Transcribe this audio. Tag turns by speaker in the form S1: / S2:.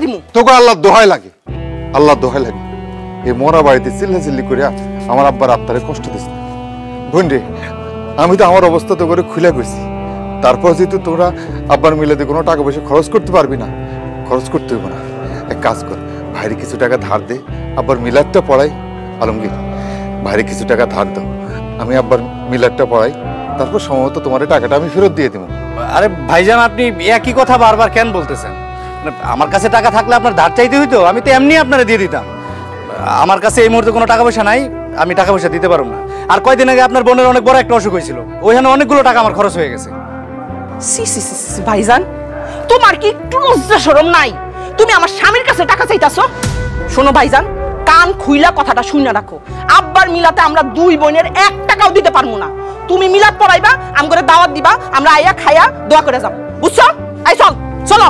S1: দিমু।
S2: তোকে আল্লাহর দোহাই লাগে, আল্লাহর দোহাই লাগে, এই মরা বাড়িতে চিল্লাচিল্লি করে আমার আব্বার আত্মারে কষ্ট দিস না। বোন রে, আমি তো আমার অবস্থা তো করে খুলে গেছি, তারপর যেহেতু তোরা আব্বার মিলাতে কোনো টাকা পয়সা খরচ করতে পারবি না, খরচ করতে হইব না। এক কাজ কর, ভাইরে কিছু টাকা ধার দে, আব্বার মিলাদটা পড়াই। আলমগীর, ভাইরে কিছু টাকা ধার দাও, আমি আব্বার মিলাদটা পড়াই, তারপর সম্ভবত তোমার টাকাটা আমি ফেরত দিয়ে দেবো।
S3: আরে ভাইজান, আপনি একই কথা বারবার কেন বলতেছেন? আমার কাছে টাকা থাকলে আপনার ধার চাইতে হইতো, আমি তো এমনি আপনারা দিয়ে দিতাম। আমার কাছে এই মুহূর্তে কোনো টাকা পয়সা নাই, আমি টাকা পয়সা দিতে পারবো না। আর কয়দিন আগে আপনার বোনের অনেক বড় একটা অসুখ হয়েছিল, ওইখানে অনেকগুলো টাকা আমার খরচ হয়ে গেছে।
S1: সি সি সি সি, ভাইজান তোমার কি একটু লজ্জা শরম নাই? তুমি আমার স্বামীর কাছে টাকা চাইতাছো? শোনো ভাইজান, কান খুইলা কথাটা শুনে রাখো, আব্বার মিলাতে আমরা দুই বোনের 1 টাকাও দিতে পারবো না। তুমি মিলাদ পড়াইবা, আমগরে দাওয়াত দিবা, আমরা আইয়া খাইয়া দোয়া করে যাব, বুঝছো? আই চল, চলো।